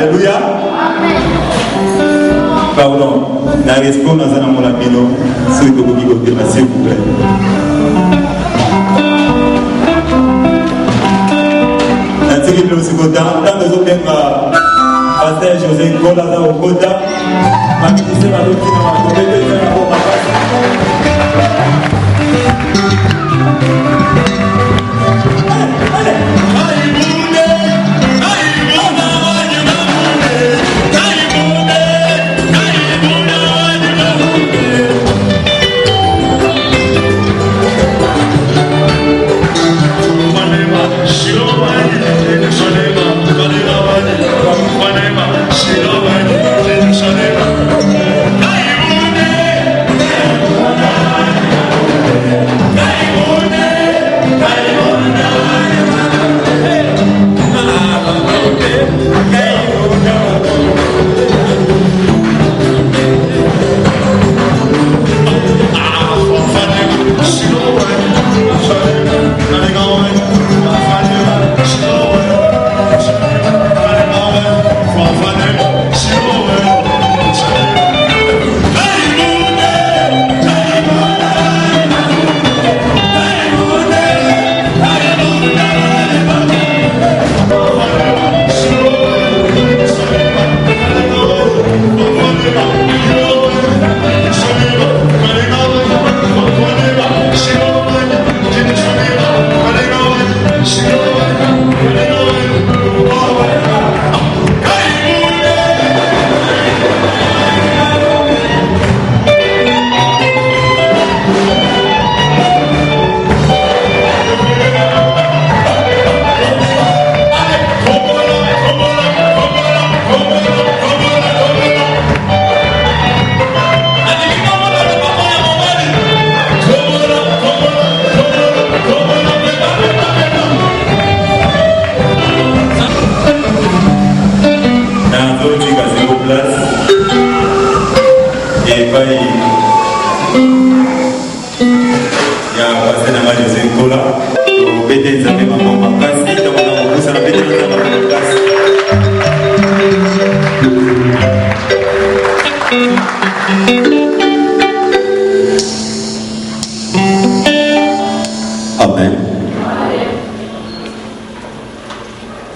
Alléluia. Pardon, la réponse dans un monde bino, c'est de vous dire s'il vous plaît. La tique le secondaire, dans les autres pasteur José Golaza au Koda, ma qui c'est la route qui m'a donné des heures pour ma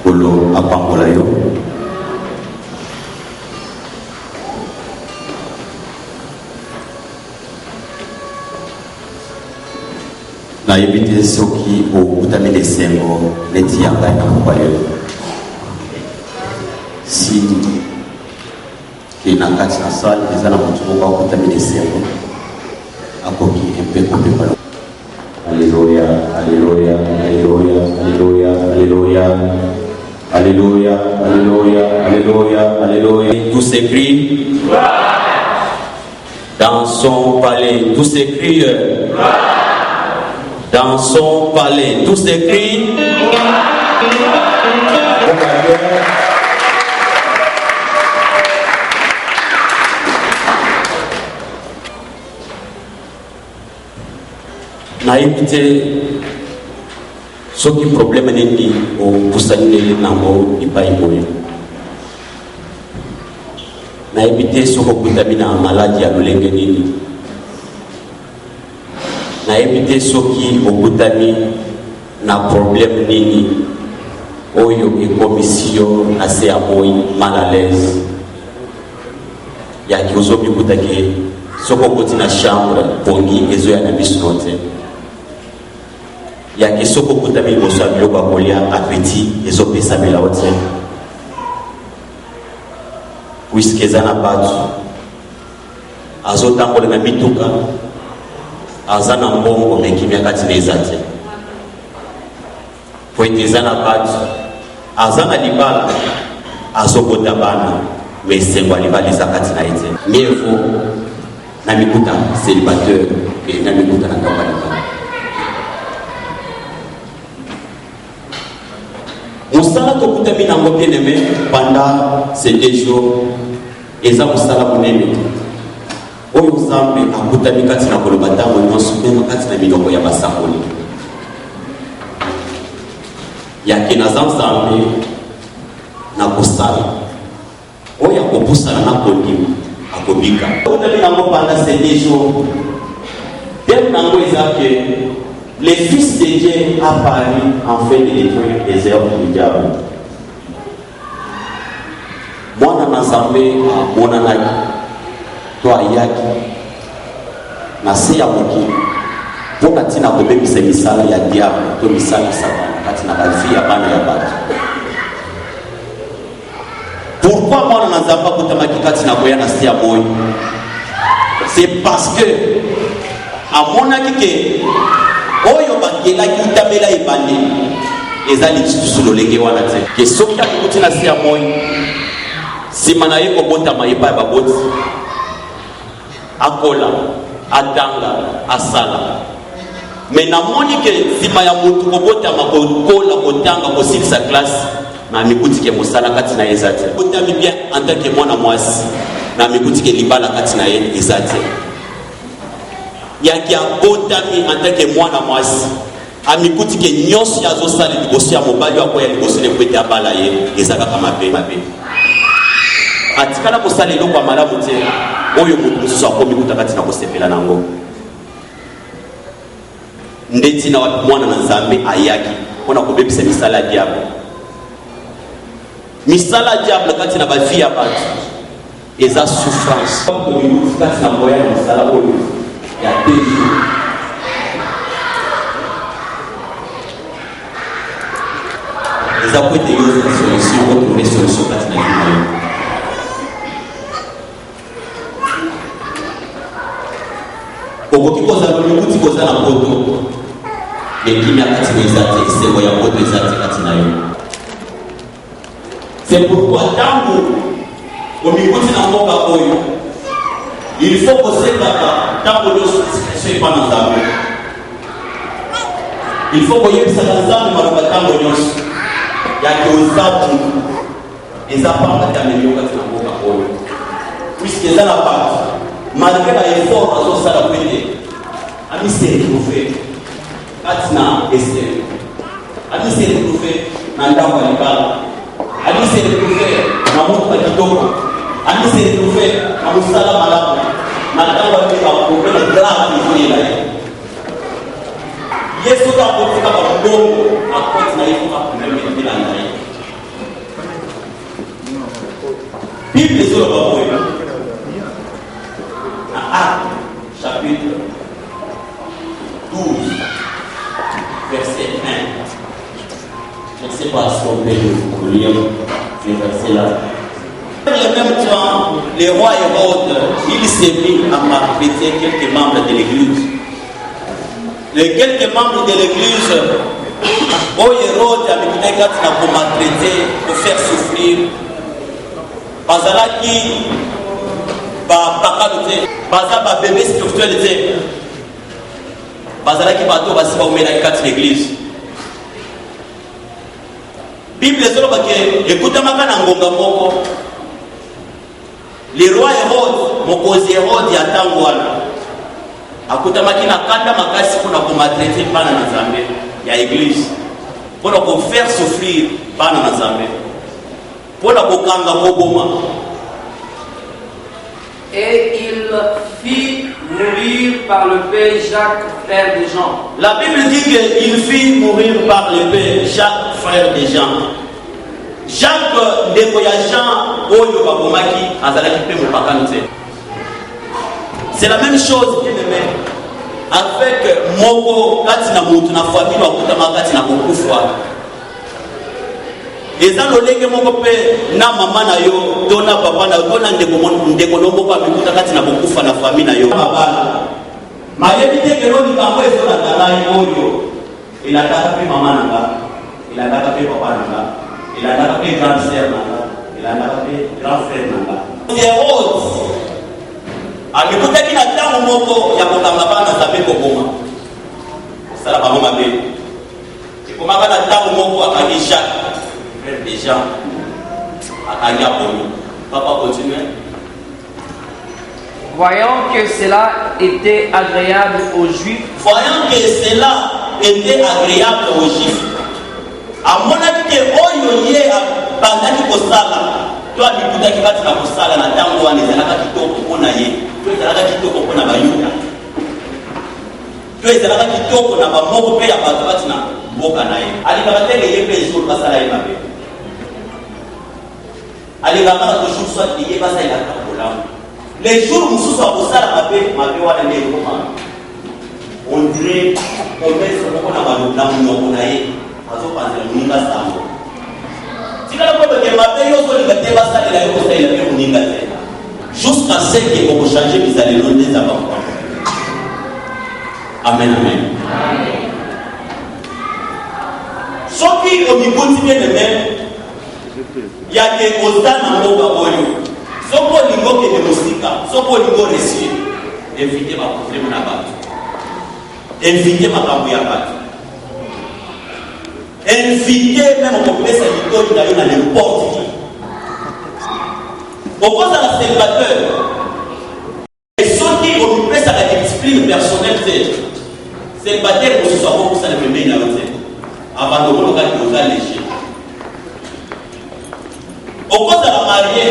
Kolo apambola yo. Na éviter ceux qui ont contaminé les symboles, les diables et les si qui n'a qu'à la salle, les gens ont contaminé les symboles, à quoi qui est un peu compliqué. Alléluia, Alléluia, Alléluia, Alléluia, Alléluia, Alléluia, Alléluia, Alléluia, Alléluia. Tout s'écrit dans son palais, tout s'écrit dans son palais, tout s'écrit. Na éviter ce qui problème n'est au poussanile nango ipaimoye. Na éviter ce qui contamine en maladie à l'olenge nini. Na éviter ce qui contamine na problème nini. Oyo et commission assez à moi mal à l'aise. Ya qui osobi kutake ce qu'on continue na chambre pongi ezo ya na bisnote. Il y a des gens qui ont été appétit et ont pesa la haute. Puisque ça n'a pas de azotambo na mituka azana mbongo mekimia kati na ezate. Poite ça n'a pas de azana libala azokota bana mesengo libala zakati na ete. Mieux vaut na mikuta célibataire et na mikuta na kabala. Moussala to kutami na ngopie neme pendant ces 2 jours eza moussala munene oyo zambe akutami kati na kolobata nyonso mema kati na miloko ya basakoli yake na zambe na kosala oyo akopusana na kondima akobika kutami na ngo pendant ces 2 jours dem nango eza ke le Fils de Dieu a paru afin de détruire les œuvres du diable. Mwana nazambe mwana naki to ayaki na se ya moki mpona ntina kobebisa misala ya diable to misala satana kati na bavi ya bana ya bato. Pourquoi mwana nazambe akutamaki kati na koya na se ya moi? C'est parce que amonaki ke oyo bakela kitamela ebande ezali tsusu lolenge wana te ke soki akuti na se ya moi sima na ye kobotama epai baboti akola atanga asala me namoni ke sima ya motu kobotama kokola kotanga kosilisa classe na mikuti ke mosala kati na ye eza te botami bien en tant que mwana mwasi na mikuti ke libala kati na ye eza te yaki abotami en tant que mwana mwasi amikuti ke nyonso azosala liboso ya mobali wako ya liboso lekwete abala ye ezakaka mabe atikala kosala eloko ya malamu te oyo motu mosusu akomi kuta kati na kosepela nango nde ntina wapi mwana na nzambe ayaki mpona kobebisa misala ya diable. Misala ya diable kati na bavi ya bato eza souffrance kati na moya ya misala oyo ya teju eza kwete yo solution retrouver solution kati na yo okoki kozala mikuti kozala poto ekimia kati na eza te esengo ya poto eza te kati na yo. C'est pourquoi tango omikuti na mboka oyo il faut kosekaka tango nyonso discrétion epa na nzambe. Il faut koyebisaka nzambe maloba tango nyonso yake ozabu eza pamba te amemi yo kati na mboka oyo puisque eza na bato malgré ba effort azosala kwete ami se retrouver kati na Esther, ami se retrouver na ndako ya libala, ami se retrouver na moto ya kitoko, ami se retrouver na musala malamu na ndako ya problème grave ifoyela ye. Yesu ka kotika ba bongo akoti na yiko ka problème bila ndai lire ces versets-là. En même temps, le roi Hérode, il s'est mis à maltraiter quelques membres de l'église. Les quelques membres de l'église, où Hérode a mis pour maltraiter, pour faire souffrir, Bazalaki, Bazaba bébé spiritualité, Bazalaki bateau, Basiba Omelaki l'église. Bible écoute le roi Hérode, mokozi Hérode ya tangwana akutamaki na kanda makasi pour maltraiter bana na Nzambe ya église, pour faire souffrir bana na Nzambe, pour kokanga koboma. Et il fit mourir par le père Jacques, frère de Jean. La Bible dit qu'il fit mourir par le père Jacques, frère de Jean. Jacques ndeko ya Jean oyo babomaki azalaki pe mopakani te. C'est la même chose bien aimé avec moko kati na mutu na famille wakutama kati na kokufa. Eza lolenge moko pe na mama na yo to na papa na yo to na ndeko lomoko amikuta kati na kokufa na famille na yo. Baba mayebi te kero likambo ezola ngai oyo inataka pe mama na nga, inataka pe papa na nga, il a tapé grand sœur nanga, il a tapé grand frère nanga. Hérode amekutaki na tango moko ya kokanga bana Nzambe koboma. Sala ba mama be. Ikomaka na tango moko akangi Jacques, frère de Jean. Akangi Apollo. Papa continue. Voyant que cela était agréable aux Juifs. Voyant que cela était agréable aux Juifs. Amonaki ke oyo ye bandaki kosala to abikutaki kati na kosala na ntango wana ezalaka kitoko mpona ye, to ezalaka kitoko mpona bayuda, to ezalaka kitoko na bamoko mpe ya bato kati na mboka na ye. Alingaka teke ye mpe ejour basala ye mabe, alingaka na toujours soit ye basalelaka bolamu. Les jours mosusu akosala mabe wana nde ekoma on dirait promese moko na monoko na ye azopanzela moninga sango tikala kobe ke mabe yoso linga te basalela yo kosalela mpe moninga te jusqu'à ce que okochange bizalelo nde nzamba kwa. Amen, amen. Soki omikuti bien aimé yake oza na mboka oyo soko olingo kende mosika, soko olingo réussir, éviter baproblème na bato, éviter makambo ya bato, inviter même kopesa litoli na yo na n'importe qui. Okozala célibataire soki omipesaka discipline personnelle te, célibataire mosusu akokosala pembeni na yo te, abandokolokaki oza léger. Okozala marié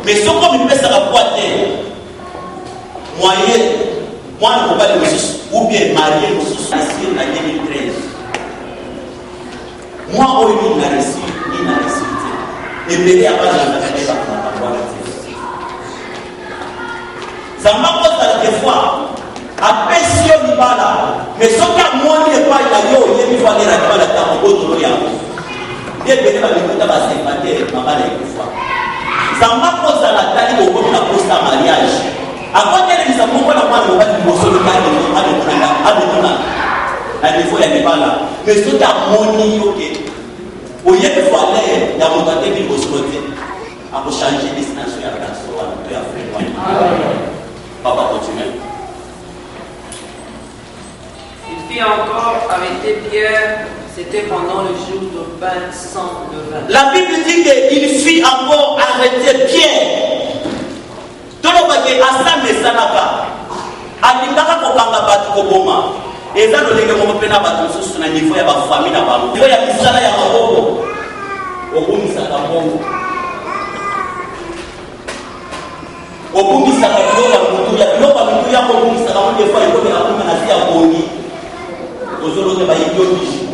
mais soko omipesaka kwa te moyen mwana mobali mosusu ou bien marié mosusu asir na 2013 moi oyo nini na réussir te ebele ya bana nazalaki bakamata wana te. Nzambe akozala des fois apesi yo libala mais soki amoni epai na yo oyebi valera libala ntango otolo yango nde ebele babikuta baselibatere mabala ekufa. Nzambe akozala tali bokomi na posa ya mariage akotelemisa moko na mwana mobali liboso lokaadetona na niveau ya libala mais soki amoni yo ke oyebi valeur ya moto atebi liboso te akochange destination ya garso wana to ya frère wana. Papa continue. Il fit encore arrêter Pierre, c'était pendant le jour de pain sans levain. La Bible dit qu'il fit encore arrêter Pierre. Tolobake asame sanaka. Alingaka kokanga batu koboma. Eza lolenge moko pena batu mosusu na niveau ya bafamille na bango. Niveau ya misala ya maboko. Obumisaka bongo. Obumisaka biloko ya mutu ya biloko ya mutu ya obumisaka mo des fois ekome na kuma na si ya boni. Ozolote ba idioti.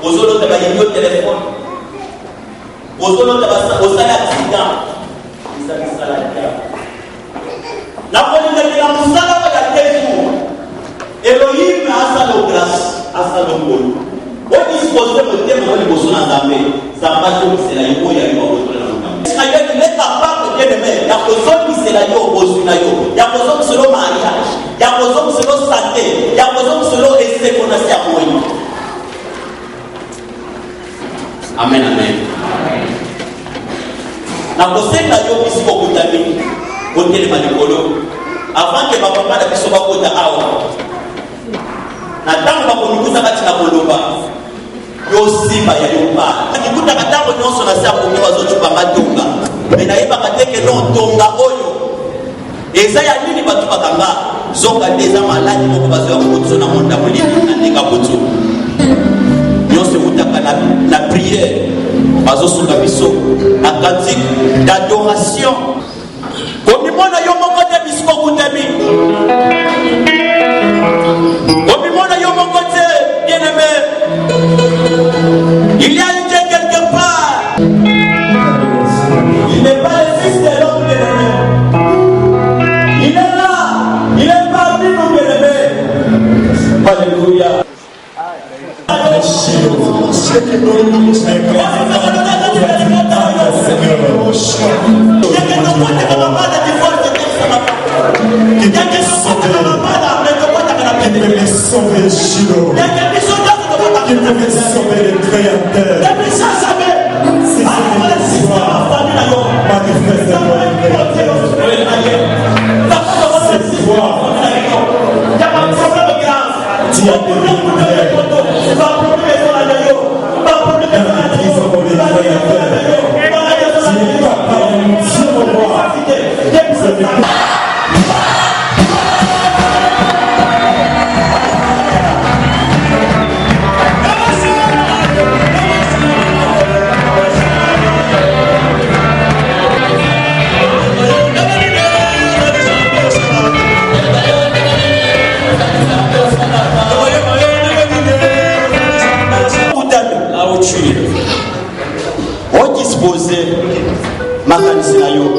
Ozolote ba idioti téléphone. Ozolote ba osala accident. Misala ya. La politique de la musala va la tefu. Elohim asalo grâce, asalo bolo. odispose motema na liboso na nzambe nzambe azomisela yo oyo ayebi bakotola na mokambi israeli il est capable bien aimé ya kozomisela yo bozwi na yo ya kozomisela yo mariage ya kozomisela yo sante ya kozomisela yo eseko na se ya moi. Amen, amen. Nakosenga yo biso kokutami kotelema likolo avant que bapapa na biso bakota awa na ntango bakonikuza kati na koloba yo simba ya yopa akikutaka ntango nyonso na se akomi bazocupanga tonga me nayebaka teke no tonga oyo eza ya nini bato bakanga zoka nde eza maladi moko bazoya kokotiso na monda molimi na ndenge butu nyonso ekutaka na priere bazosunga biso na cantique d'adoration komimona yo moko te bisiko kutemi komimona yo moko te bien aimé il y a un Dieu quelque part il n'est pas le fils de l'homme bien aimé il est là il est parmi nous bien aimé alléluia. Sauver Shiloh, qui peut me sauver les créateurs. C'est l'histoire manifeste pour les créateurs. C'est toi qui as des lumières.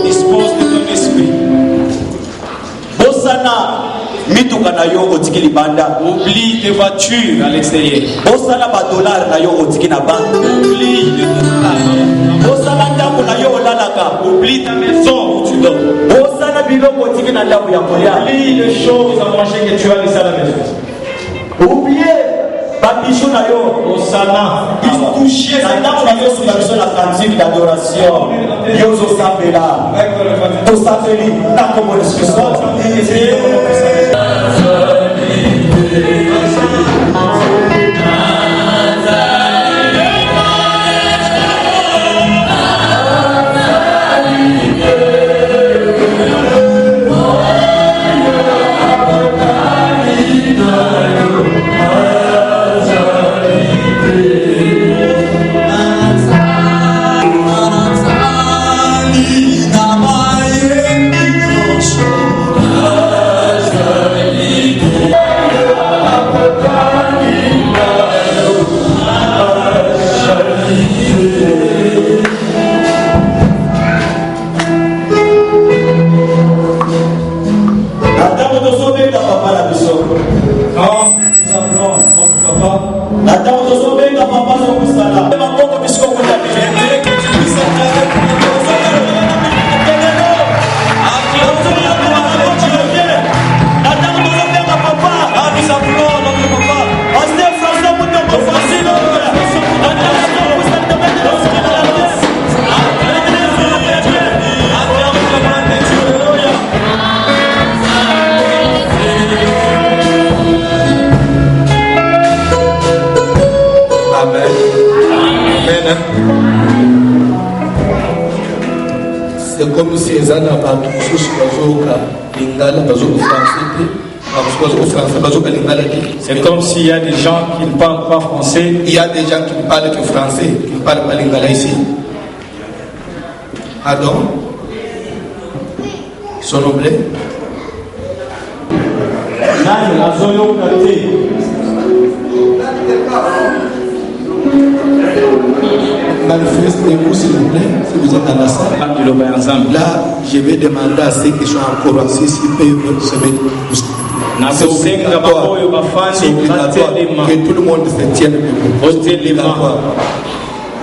Dispose de ton esprit. Bosana mituka na yo otiki libanda. Oublie tes voitures à l'extérieur. Bosana ba dollar na yo otiki na banque. Oublie de ton salaire. Bosana ndako na yo olalaka. Oublie ta maison où tu dors. Bosana biloko otiki na ndako ya kolia. Oublie les choses à manger que tu as laissées à la maison. Oubliez babisho na yo Osana. toucher na ndako na yo sur la cantique d'adoration. Yo zo sambela. To sambeli na kombo de C'est comme si les gens n'ont pas tout C'est comme s'il y a des gens qui ne parlent pas français. Il y a des gens qui ne parlent que français, qui ne parlent pas lingala ici. Pardon? Ils sont noblés. Manifestez-vous s'il vous plaît, si vous êtes dans la salle. Là, je vais demander à ceux qui sont encore assis s'ils peuvent se mettre. C'est obligatoire que tout le monde se tienne debout. C'est obligatoire.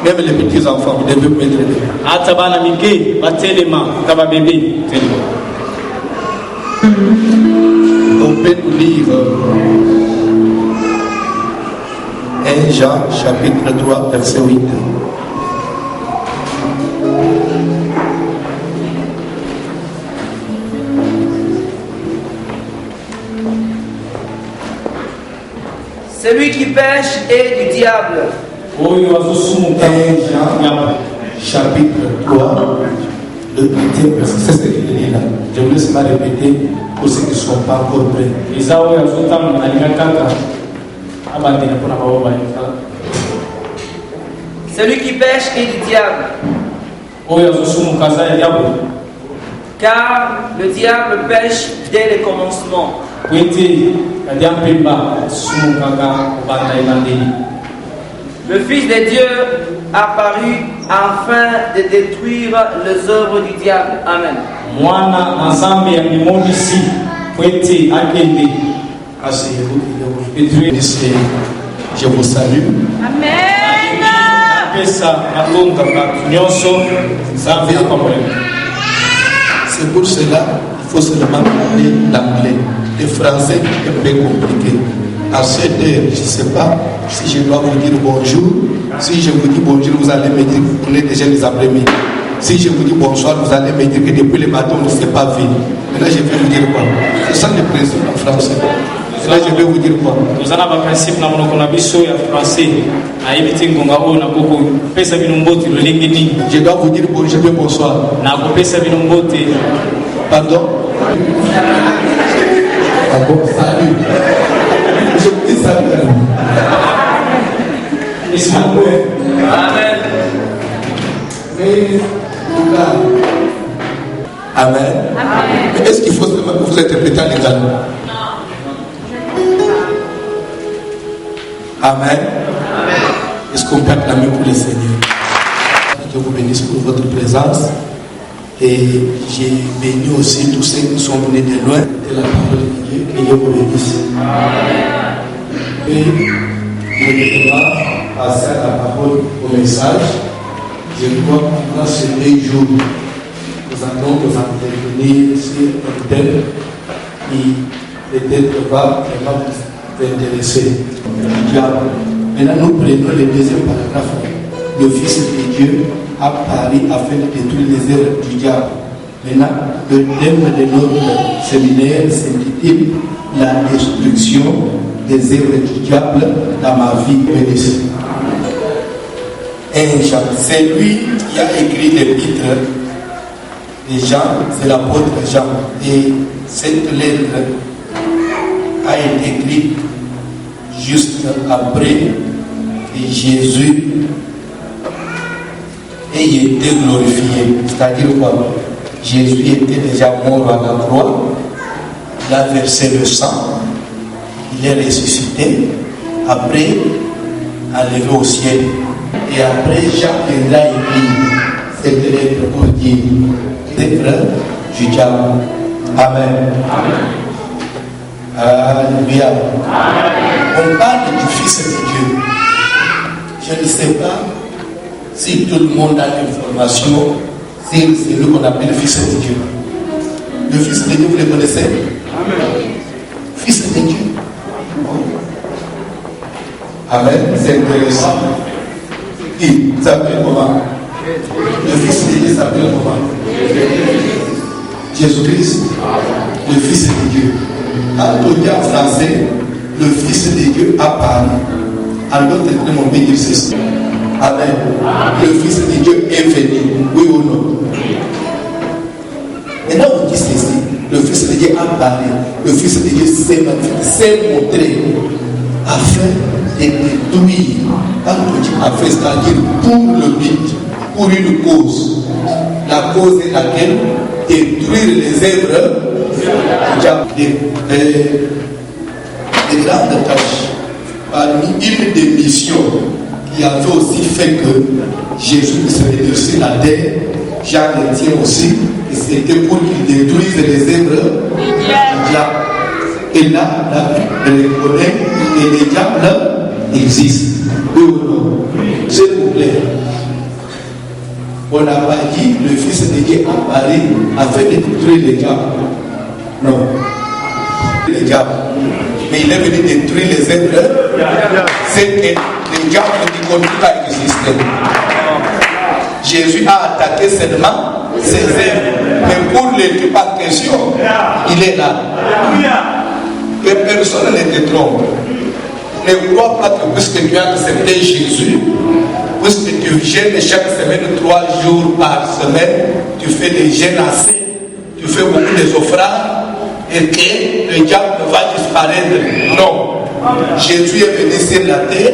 Même les petits enfants, vous devez mettre les mains. On peut nous lire 1 Jean chapitre 3 verset 8. Celui qui pêche est du diable. 1 Jean chapitre 3, le 8e verset. C'est ce qu'il dit là. Je vous laisse mal répéter pour ceux qui ne sont pas encore prêts. Celui qui pêche est du diable. Car le diable pêche dès le commencement. Le Fils de Dieu apparu afin de détruire les œuvres du diable. Amen. Je vous salue. Amen. C'est pour cela qu'il faut seulement parler l'anglais. Le français est un peu compliqué. À cette heure, je ne sais pas si je dois vous dire bonjour. Si je vous dis bonjour, vous allez me dire que vous êtes déjà les après-midi. Si je vous dis bonsoir, vous allez me dire que depuis le matin, on ne s'est pas vu. Maintenant, je vais vous dire quoi? C'est ça le principe en français. Là, je vais vous dire quoi? Nous avons un principe dans mon français. Je dois vous dire bonjour et bonsoir. Pardon? Ah bon, salut. Je vous dis salut. Amen. Amen. Amen. Est-ce qu'il faut que vous interprétez en lingala? Amen. Est-ce qu'on peut acclamer pour le Seigneur? Je vous bénisse pour votre présence. Et j'ai béni aussi tous ceux qui sont venus de loin de la parole de Dieu. Que Dieu vous bénisse. Et je vais passer à la parole au message. Je crois que dans ces 2 jours, nous allons nous intervenir sur un thème qui peut-être va vraiment vous intéresser. Maintenant, nous prenons le deuxième paragraphe. Le Fils de Dieu a parlé afin de détruire les œuvres du diable. Maintenant, le thème de notre séminaire s'intitule La destruction des œuvres du diable dans ma vie bénisse. C'est lui qui a écrit l'épître de Jean, c'est l'apôtre Jean. Et cette lettre a été écrite juste après que Jésus ait été glorifié. C'est-à-dire quoi? Jésus était déjà mort à la croix, il a versé le sang, il est ressuscité, après enlevé au ciel. Et après, Jean viendra écrire cette lettre pour dire l'œuvre du diable. Amen. Alléluia. On parle du Fils de Dieu. Je ne sais pas si tout le monde a l'information sur celui qu'on appelle le Fils de Dieu. Le Fils de Dieu, vous le connaissez? Amen. Fils de Dieu. Amen. C'est intéressant. Qui s'appelle comment? Le Fils de Dieu s'appelle comment? Jésus-Christ. Le Fils de Dieu. Quand on dit en français, le Fils de Dieu a parlé. Alors, on peut dire ceci. Amen. Le Fils de Dieu est venu. Oui ou non? Maintenant, on dit ceci. Le Fils de Dieu a parlé. Le Fils de Dieu s'est montré afin de détruire. Quand on dit afin, c'est-à-dire pour le but, pour une cause. La cause est laquelle? Détruire les œuvres des grandes tâches. Parmi une des missions qui avait aussi fait que Jésus serait sur la terre, Jean le tient aussi, et c'était pour qu'il détruise les œuvres du diable. Et là, la Bible reconnaît que les diables existent. Oui ou non? S'il vous plaît. On n'a pas dit le Fils de Dieu apparaît afin de détruire les diables. Non. Les diables. Mais il est venu détruire les êtres. C'est que les diables ne continuent pas à exister. Jésus a attaqué seulement ses œuvres. Mais pour les pas de question, il est là. Et personne ne te trompe. Ne crois pas que puisque tu as accepté Jésus, puisque tu gênes chaque semaine 3 jours par semaine, tu fais des jeûnes assez, tu fais beaucoup des offrandes, et que le diable va disparaître. Non. Jésus est venu sur la terre,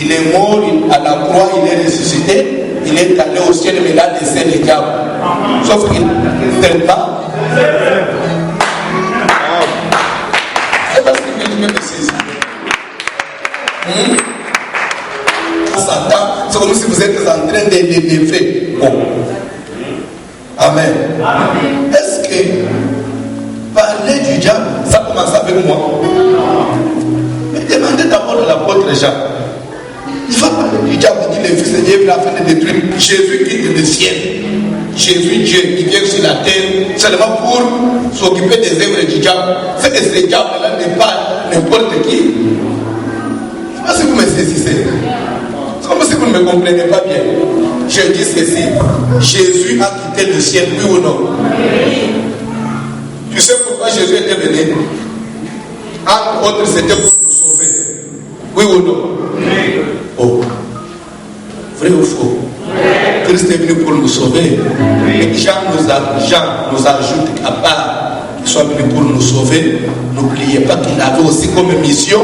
il est mort à la croix, il est ressuscité, il est allé au ciel, mais là, laissé le diable. Sauf qu'il tellement. C'est parce que je me saisir. Satan, c'est comme si vous êtes en train de l'élever. Bon. Amen. Est-ce que parler du diable, ça commence avec moi? Mais demandez d'abord à l'apôtre Jean. Il va parler du diable, il dit le Fils de Dieu vient afin de détruire. Jésus quitte le ciel. Jésus, Dieu, il vient sur la terre seulement pour s'occuper des œuvres du diable. C'est que ce diable-là n'est pas n'importe qui. Je ne sais pas si vous me saisissez. C'est comme si vous ne me comprenez pas bien. Je dis ceci. Jésus a quitté le ciel, oui ou non? Tu sais pourquoi Jésus était venu? Entre autres, c'était pour nous sauver. Oui ou non? Oh. Vrai ou faux? Christ est venu pour nous sauver. Et Jean nous ajoute qu'à part qu'il soit venu pour nous sauver, n'oubliez pas qu'il avait aussi comme mission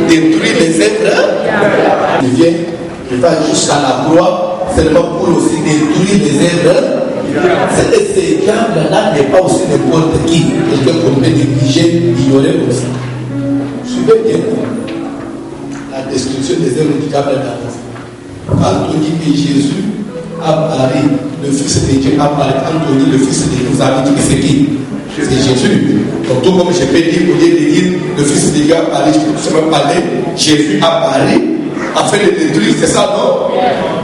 détruire les êtres. Il vient, il va jusqu'à la croix, seulement pour aussi détruire les êtres. C'est que ces diables-là n'est pas aussi n'importe qui. Quelqu'un qu'on peut négliger, ignorer aussi. Suivez bien la destruction des œuvres du diable d'avance. Quand on dit que Jésus apparaît, le Fils de Dieu apparaît, quand on dit le Fils de Dieu, vous avez dit que c'est qui? C'est Jésus. Donc tout comme je peux dire, au lieu de dire le Fils de Dieu apparaît, je peux tout simplement parler, Jésus apparaît afin de détruire, c'est ça non?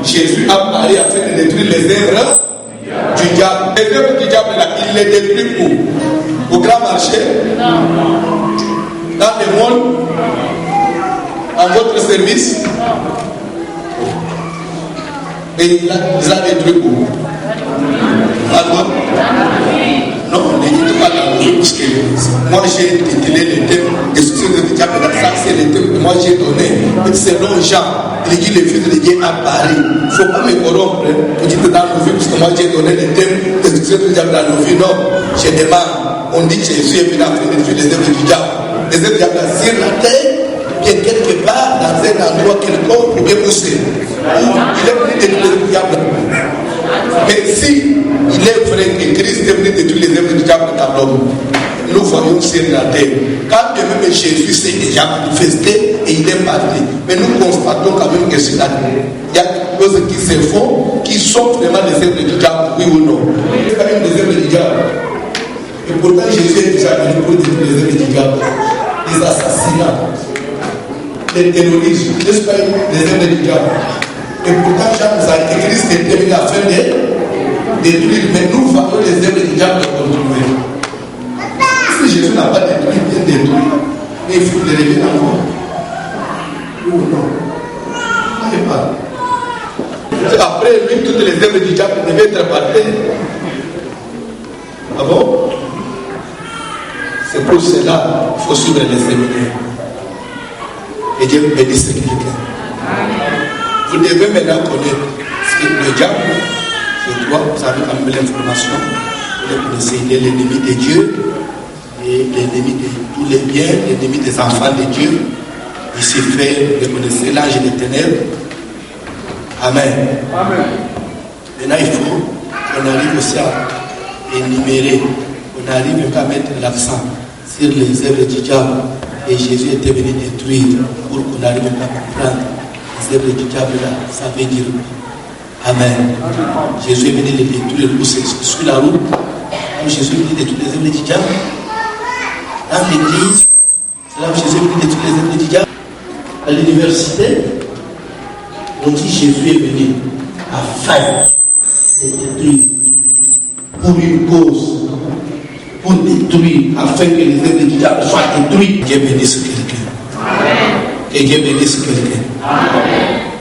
Jésus apparaît afin de détruire les œuvres du diable. Les œuvres du diable là, il les détruit où? Au grand marché? Dans le monde? En votre service? Et il a détruit où? Alors, non, ne dites pas dans le parce que moi j'ai intitulé le thème Destruction du diable, ça c'est le thème que moi j'ai donné. Et selon Jean, il dit le Fils de Dieu apparaît. Il ne faut pas me corrompre pour dire dans nos vies, parce que moi j'ai donné le thème Destruction du diable dans nos vies. Non, je demande, on dit que Jésus est venu afin de détruire les œuvres du diable. Les œuvres du diable sur la terre, bien quelque part, dans un endroit quelconque, ou bien poussé. Il est venu détruire le diable. Mais si il est vrai que Christ est venu détruire les œuvres du diable dans l'homme, nous voyons sur la terre. Quand même Jésus s'est déjà manifesté et il est parti. Mais nous constatons quand même que sur la terre, il y a des choses qui se font, qui sont vraiment les œuvres du diable, oui ou non? C'est quand même des œuvres du diable. Et pourtant Jésus est déjà venu pour détruire les œuvres du diable. Les assassinats, les terroristes, n'est-ce pas les œuvres du diable? Et pourtant, Jean nous a dit que Christ était venu afin de détruire, mais nous voyons les œuvres du diable continuer. Si Jésus n'a pas détruit, bien détruit, mais il faut les révéler encore. Ou non? N'allez pas. Après lui, toutes les œuvres du diable devaient être partagées. Ah bon? C'est pour cela qu'il faut suivre les séminaires. Et Dieu bénisse quelqu'un. Vous devez maintenant connaître ce que le diable, je crois, vous avez quand même l'information, vous le connaissez, il est l'ennemi de Dieu, et l'ennemi de tous les biens, l'ennemi des enfants de Dieu. Il s'est fait, vous le connaissez, l'ange des ténèbres. Amen. Amen. Maintenant, il faut qu'on arrive aussi à énumérer, on arrive à mettre l'accent sur les œuvres du diable. Et Jésus était venu détruire pour qu'on arrive à comprendre. Les œuvres du diable là, ça veut dire Amen. Jésus est venu les détruire pour sur la route. Comme Jésus est venu détruire les œuvres du diable. dans l'église, c'est là où Jésus est venu détruire les œuvres du diable. À l'université, on dit Jésus est venu afin de détruire pour une cause, pour détruire, afin que les œuvres du diable soient détruites. Dieu bénisse quelqu'un. Et Dieu bénisse quelqu'un.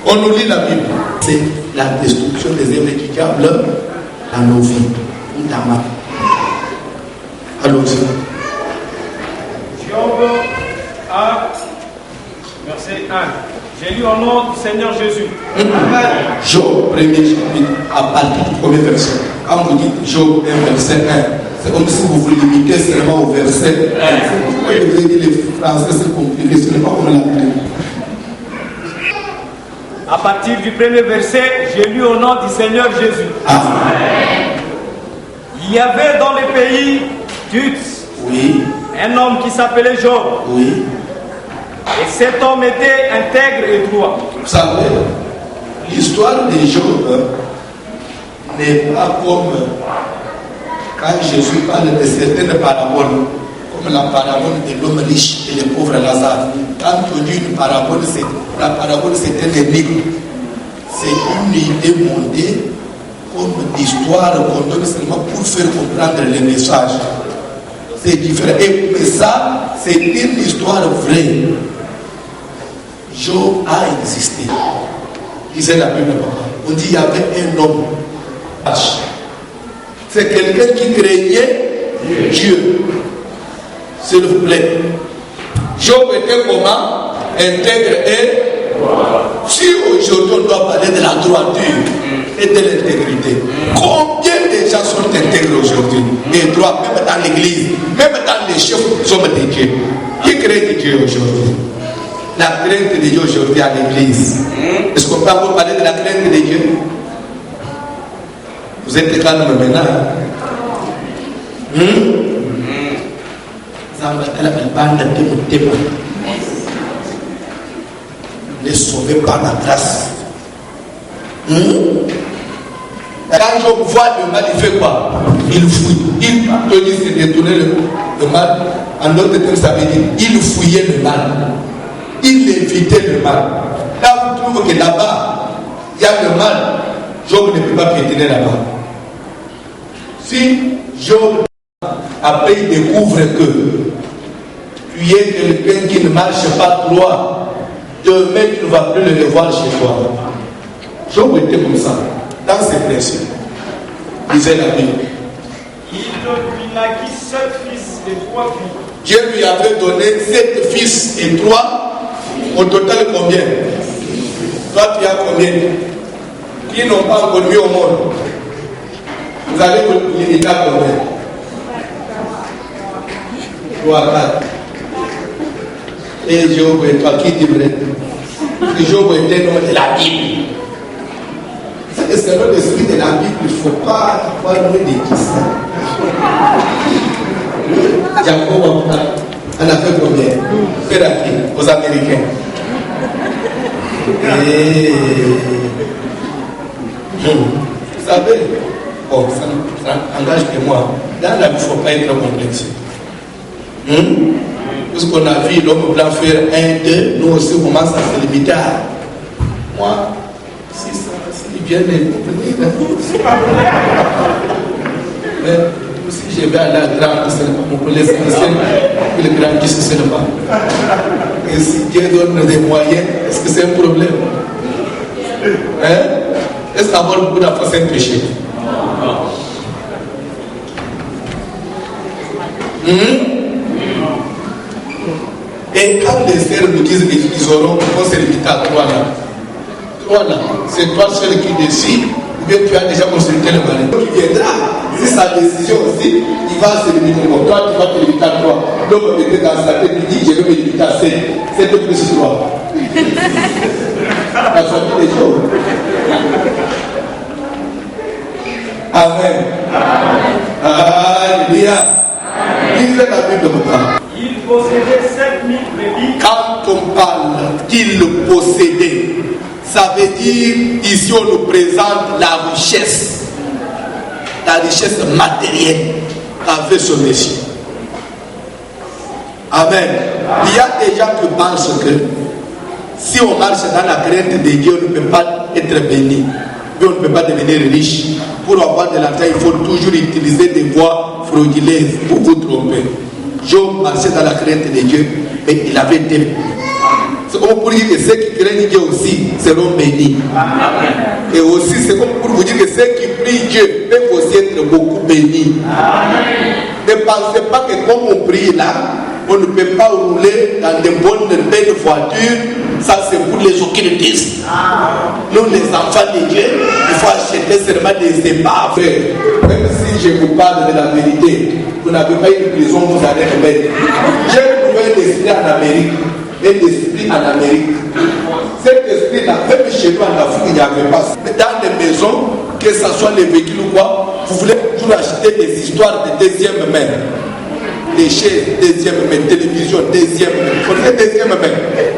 On nous lit la Bible. C'est la destruction des œuvres du diable dans nos vies. Allons-y. Job 1, verset 1. J'ai lu au nom du Seigneur Jésus. Job, premier chapitre, à partir du premier verset. Quand vous dites Job 1, verset 1, c'est comme si vous vous limitez seulement au verset 1. Vous avez dit les Français, c'est compliqué, ce n'est pas comme la Bible. À partir du premier verset, j'ai lu au nom du Seigneur Jésus. Il y avait dans le pays d'Uz un homme qui s'appelait Job. Et cet homme était intègre et droit. Vous savez, l'histoire de Job n'est pas comme quand Jésus parle de certaines paraboles, comme la parabole de l'homme riche et le pauvre Lazare. Quand on dit une parabole, la parabole c'est un énigme. C'est une idée montée comme d'histoire qu'on donne seulement pour faire comprendre le message. C'est différent. Et mais ça, c'est une histoire vraie. Job a existé. Disait la Bible. On dit qu'il y avait un homme. C'est quelqu'un qui craignait Dieu. S'il vous plaît. Job était comment? Intègre et si aujourd'hui on doit parler de la droiture et de l'intégrité, combien de gens sont intègres aujourd'hui et droits, même dans l'église, même dans les chefs hommes de Dieu? Qui craignent Dieu aujourd'hui? La crainte de Dieu aujourd'hui à l'église. Est-ce qu'on peut encore parler de la crainte de Dieu? Vous êtes calme maintenant. Ne sauvez pas la grâce. Quand Job voit le mal, il fait quoi? Il fuit. Il te dit de détourner le mal. En d'autres termes, ça veut dire il fouillait le mal. Il évitait le mal. Là, vous trouvez que là-bas, il y a le mal. Job ne peut pas piétiner là-bas. Si Job, après, il découvre que tu es quelqu'un qui ne marche pas droit, demain tu ne vas plus le revoir chez toi. Job était comme ça, dans ses principes. Disait la Bible. Il lui naquit 7 fils et 3 filles. Dieu lui avait donné 7 fils et 3. Au total combien? Toi tu as combien? Qui n'ont pas encore mis au monde? Vous allez vous limiter à combien? 3, 4. Et Job est toi qui dit vrai? Job était un homme de la Bible. C'est le l'esprit de la Bible, il ne faut pas avoir loin de qui ça. Jacob en a fait combien? Fait à qui? Aux Américains. Et vous savez, bon, ça engage que moi. Dans la vie, il ne faut pas être complexe. Puisqu'on a vu l'homme blanc faire 1, 2, nous aussi on commence à se limiter à moi. Si bien mais si je vais aller à la grande, on peut laisser que le grand dise seulement. Et si Dieu donne des moyens, est-ce que c'est un problème? Est-ce qu'avoir beaucoup d'enfants c'est un péché? Et quand les sœurs nous disent qu'ils vont se limiter à 3 là. 3 là, c'est toi seul qui décide, ou bien tu as déjà consulté le mari. Il viendra, c'est sa décision aussi, il va se limiter. Bon, toi tu vas te limiter à 3. L'homme peut-être dans sa tête, il dit je vais me limiter à 7. 7 plus 3. La famille des choses. Amen. Alléluia. Lisez la Bible maintenant. Il possédait 7000 brebis. Quand on parle qu'il possédait, ça veut dire, ici on nous présente la richesse matérielle qu'avait ce monsieur. Amen. Il y a des gens qui pensent que si on marche dans la crainte de Dieu, on ne peut pas être béni. On ne peut pas devenir riche. Pour avoir de l'argent, il faut toujours utiliser des voies frauduleuses pour vous tromper. Job marchait dans la crainte de Dieu et il avait été. C'est comme pour dire que ceux qui craignent Dieu aussi seront bénis. Et aussi, c'est comme pour vous dire que ceux qui prient Dieu peuvent aussi être beaucoup bénis. Ne pensez pas que comme on prie là, on ne peut pas rouler dans de bonnes, belles voitures. Ça, c'est pour les occultistes. Nous, les enfants de Dieu, il faut acheter seulement des épaves. Même si je vous parle de la vérité, vous n'avez pas une prison, vous allez remettre. J'ai trouvé un esprit en Amérique. Un esprit en Amérique. Cet esprit-là, même chez nous en Afrique, il n'y avait pas. Mais dans les maisons, que ce soit les véhicules ou quoi, vous voulez toujours acheter des histoires de deuxième main. Des chaises, deuxième main, télévision, deuxième main. Vous connaissez deuxième main.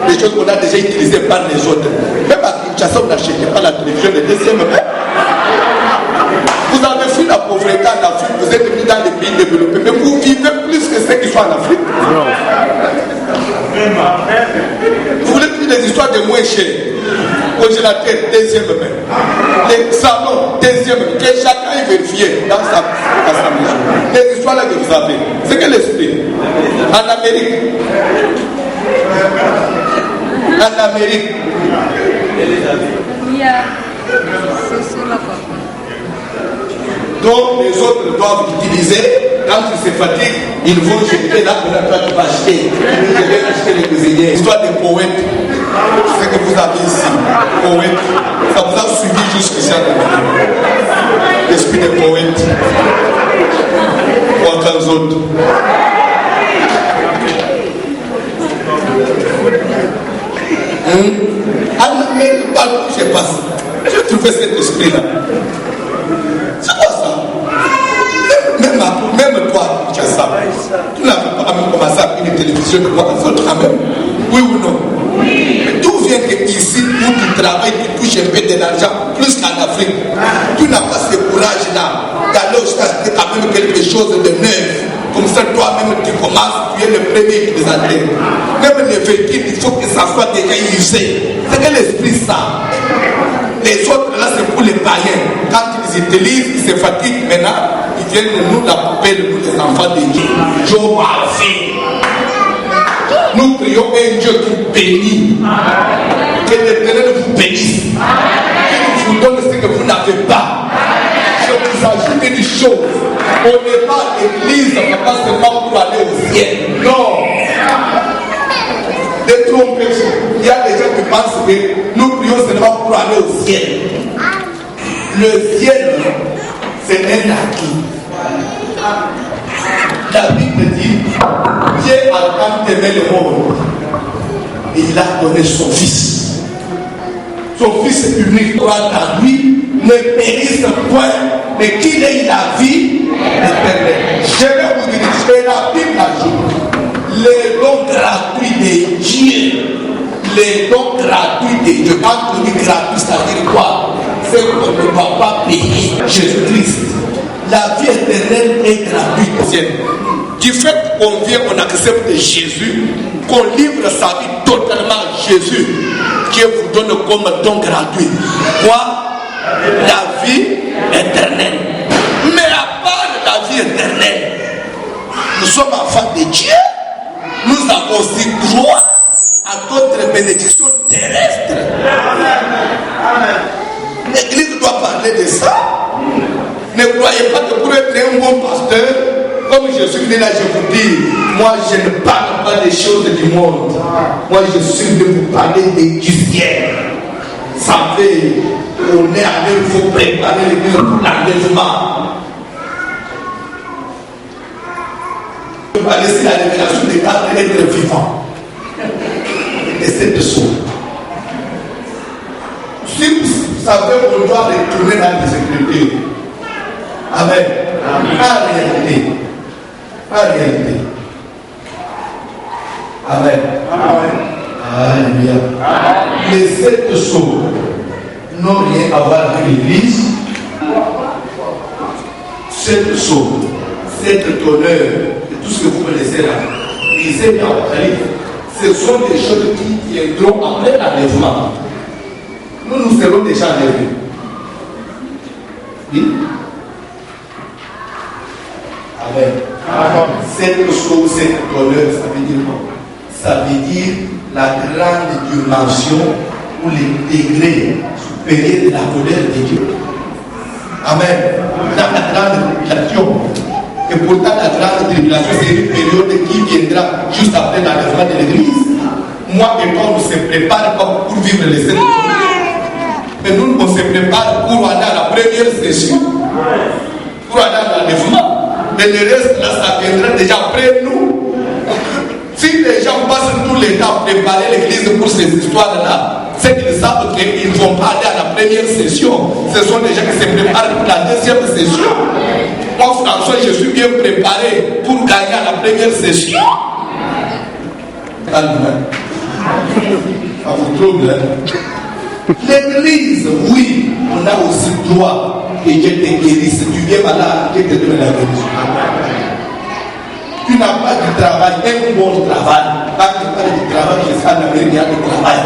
Des choses qu'on a déjà utilisées par les autres. Même à Kinshasa, vous n'achetez pas la télévision de deuxième main. Vous avez fui la pauvreté en Afrique, vous êtes venu dans les pays développés, mais vous vivez plus que ceux qui sont en Afrique. Vous voulez plus des histoires de moins chères. Congélateur, deuxième main. Les salons, deuxième main. Que chacun est vérifié dans sa maison. Les histoires là que vous avez, c'est que l'esprit. En Amérique. Donc les autres doivent utiliser. Quand ils se fatiguent, ils vont jeter là, mais là, toi tu vas acheter. Vous devez acheter les cuisiniers. Histoire des poètes. C'est ce que vous avez ici. Poètes. Ça vous a suivi jusqu'ici. L'esprit des poètes. Ou encore autres. Mais partout où je passe, j'ai trouvé cet esprit-là. C'est quoi ça? Même toi, tu as ça. Tu n'avais pas même commencé à faire une télévision de moi, quand même. Oui ou non? Oui. Mais d'où vient que ici, où tu travailles, tu touches un peu de l'argent, plus qu'en Afrique, tu n'as pas ce courage-là d'aller acheter quand même quelque chose de neuf. Comme ça, toi-même, tu commences, tu es le premier qui les attend. Même les véhicules, il faut que ça soit déjà usé. C'est que l'esprit ça. Les autres, là, c'est pour les païens. Quand ils utilisent, ils se fatiguent maintenant, ils viennent nous la poupée de nous, les enfants de Dieu. Job a fait. Nous prions un Dieu qui bénit. Que l'Éternel vous bénisse. Qu'il vous donne ce que vous n'avez pas. Je vous ajoute une chose. On n'est pas à l'église, pas seulement pour aller au ciel. Non. Détrompez-vous. Il y a des gens qui pensent que nous prions seulement pour aller au ciel. Le ciel, c'est un acquis. La Bible dit, Dieu a tant aimé le monde et il a donné son Fils. Son Fils unique croit en lui, ne périsse point, mais qu'il ait la vie éternelle. Je vais vous dire, c'est la Bible ajoute, les dons gratuits de Dieu. Les dons gratuits de Dieu. Quand on dit gratuit, ça veut dire quoi? C'est qu'on ne va pas payer Jésus-Christ. La vie éternelle est gratuite. Du fait qu'on vient, on accepte Jésus, qu'on livre sa vie totalement à Jésus, Dieu vous donne comme don gratuit. Quoi? La vie éternelle. Mais à part la vie éternelle, nous sommes enfants de Dieu, nous avons aussi droit à d'autres bénédictions terrestres. L'Église doit parler de ça. Ne croyez pas que pour être un bon pasteur, comme je suis venu là, je vous dis, moi je ne parle pas des choses du monde. Moi je suis venu vous parler du ciel. Ça fait, on est allé, il faut préparer l'Église pour l'enlèvement. On va laisser la révélation des cas d'être vivant. Et c'est de ça. Si vous savez qu'on doit retourner dans les Écritures, Amen. En réalité. Amen. Alléluia. Les sept sauts n'ont rien à voir avec l'Église. Sept sauts, sept honneurs, et tout ce que vous connaissez là. disait dans l'Apocalypse, ce sont des choses qui viendront après l'enlèvement. Nous serons déjà enlevés. Oui? Amen. Cette chose, cette honneur, ça veut dire quoi? Ça veut dire la grande dimension ou les degrés supérieurs de la colère de Dieu. Amen. Dans la grande tribulation. Et pourtant, la grande tribulation, c'est une période qui viendra juste après l'enlèvement de l'Église. Moi et toi, on se prépare pour vivre les 7 jours. Mais nous, on se prépare pour aller à la première session. Pour aller à l'enlèvement. Mais le reste, là, ça viendra déjà après nous. Si les gens passent tout le temps à préparer l'église pour ces histoires-là, c'est qu'ils savent qu'ils ne vont pas aller à la première session. Ce sont des gens qui se préparent pour la deuxième session. Moi, François, je suis bien préparé pour gagner à la première session. Calme. À vous trouble. L'église, oui, on a aussi droit que Dieu te guérisse. Tu viens malade, Dieu te donne la guérison. Tu n'as pas de travail, un bon travail. Quand tu parles du travail, je suis en Amérique, il y a du travail.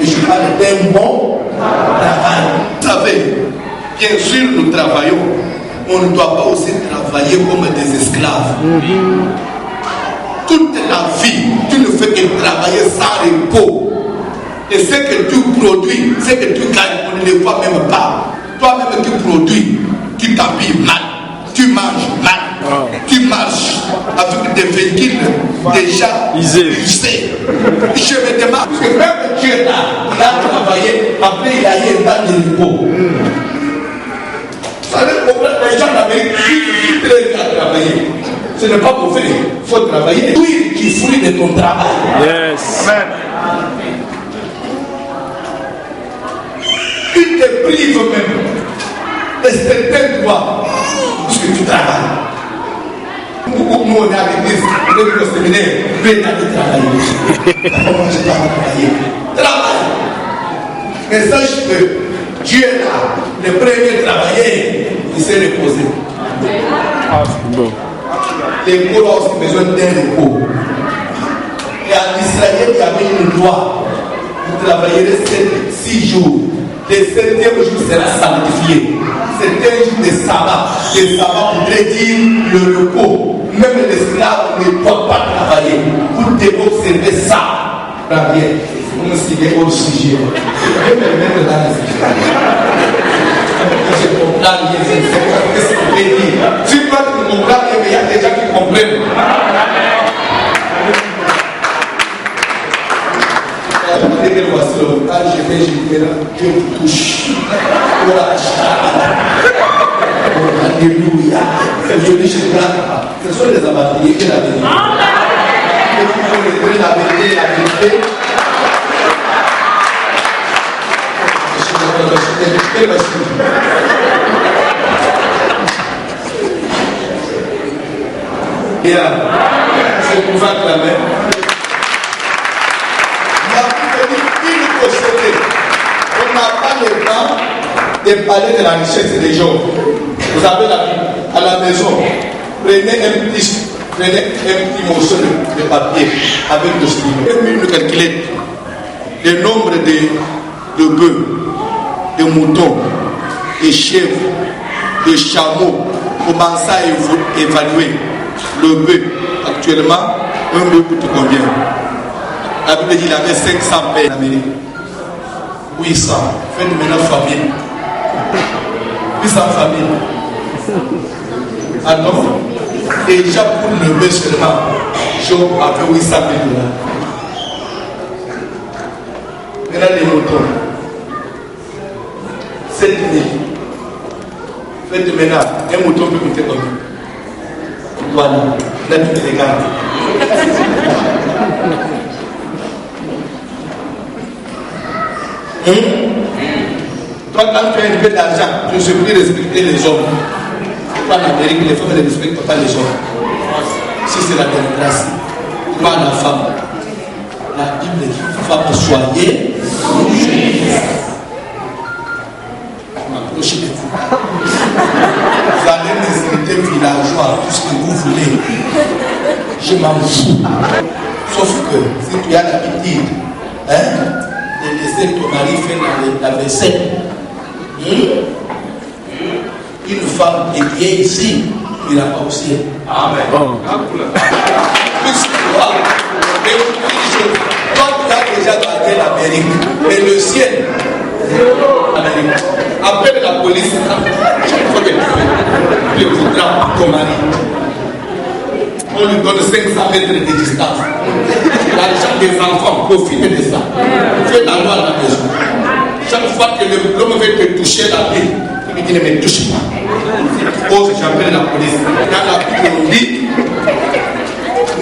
Et je parle d'un bon travail. Vous savez, bien sûr, nous travaillons. On ne doit pas aussi travailler comme des esclaves. Toute la vie, tu ne fais que travailler sans repos. Et ce que tu produis, ce que tu gagnes, on ne le voit même pas. Toi-même tu produis, tu t'habilles mal, tu manges mal, tu marches avec des véhicules déjà usés. Je me demande, parce que même Dieu là, il a travaillé, après il a eu un temps de repos. Vous savez, les gens d'Amérique, ils très bien travailler. Ce n'est pas mauvais, il faut travailler. Oui, tu fruit de ton travail. Yes. Amen. Tu te prives même de certains droits parce que tu travailles. Nous, on est à l'église, on est au séminaire, mais tu as de travailler. Comment je dois travailler? Travaille. Mais sache que Dieu est là, le premier travailleur, il s'est reposé. Les pauvres ont aussi besoin d'un repos. Et en Israël, il y avait une loi. Vous travaillerez 6 jours. Le 7e jour sera sanctifié. C'est un jour de sabbat. Le sabbat voudrait dire le repos. Même l'esclave ne doit pas travailler. Vous devez observer ça. Très bien. Vous me suivez au sujet. Je vais me mettre dans le sujet. Je comprends bien. Qu'est-ce que vous voulez dire? Si toi tu ne comprends bien, il y a des gens qui comprennent. Quand je vais, Dieu me touche. Alléluia. Je dis, je plaque. Ce sont les aventuriers qui l'avaient dit. Et qui vont retrouver la vérité, la vérité. Bien. Je pouvais acclamer. On n'a pas le temps de parler de la richesse des gens. Vous avez la Bible à la maison. Prenez un petit morceau de papier avec le stylo. Et puis nous calculez le nombre de bœufs, de moutons, de chèvres, de chameaux. Commencez à évaluer le bœuf. Actuellement, un bœuf coûte combien? La Bible dit qu'il avait 500 pères en Amérique. 800. Faites maintenant famille. 800 familles. Alors, déjà pour le bœuf seulement, Job avait 800 $. Maintenant les moutons. 7 000. Faites maintenant, un mouton peut coûter combien? Voilà, là tu te regardes. Toi, quand tu as un peu d'argent, tu ne sais plus respecter les hommes. Toi, en Amérique, les femmes ne respectent pas les hommes. Si c'est la démocratie, toi, la femme, la Bible dit, femme, soyez soumise. M'approchez de vous. Vous allez respecter villageois, tout ce que vous voulez. Je m'en fous. Sauf que si tu as l'habitude de laisser ton mari faire la vaisselle, une femme qui vient ici, tu n'ira pas au ciel. Amen. Toi, tu as déjà gardé l'Amérique, mais le ciel, l'Amérique. Appelle la police, chaque fois que tu voudras ton mari. On lui donne 500 mètres de distance. L'argent des enfants, profite de ça. Fais la loi à la maison. Chaque fois que l'homme veut te toucher la vie, il lui dit ne me touche pas. Oh, j'appelle la police. Dans la Bible, on dit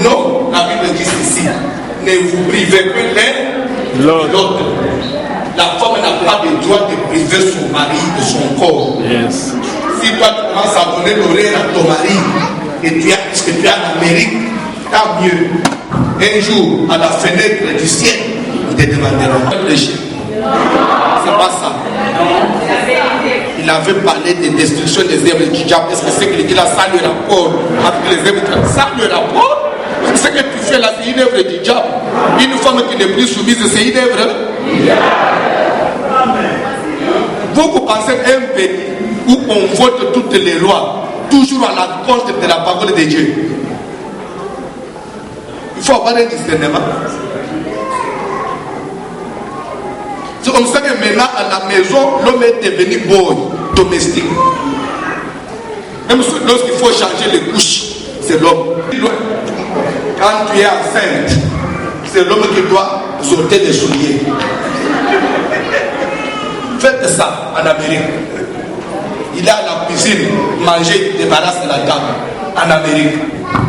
non, la Bible dit ceci. Ne vous privez pas l'un de l'autre. La femme n'a pas le droit de priver son mari de son corps. Yes. Si toi tu commences à donner l'oreille à ton mari, et tu es en Amérique, tant mieux. Un jour, à la fenêtre du ciel, il te demandera de pécher. C'est pas ça. Il avait parlé de destruction des œuvres du diable. Est-ce que c'est qu'il dit là, ça le rapport avec les œuvres du diable? Ça le rapport? Ce que tu fais là, c'est une œuvre du diable. Une femme qui n'est plus soumise, c'est une œuvre. Vous pensez un pays où on vote toutes les lois, toujours à l'encontre de la parole de Dieu. Il faut avoir un discernement. C'est comme ça que maintenant à la maison, l'homme est devenu boy, domestique. Même lorsqu'il faut changer les couches, c'est l'homme. Quand tu es enceinte, c'est l'homme qui doit ôter les souliers. Faites ça en Amérique. Il est à la cuisine, manger, débarrasse la table en Amérique.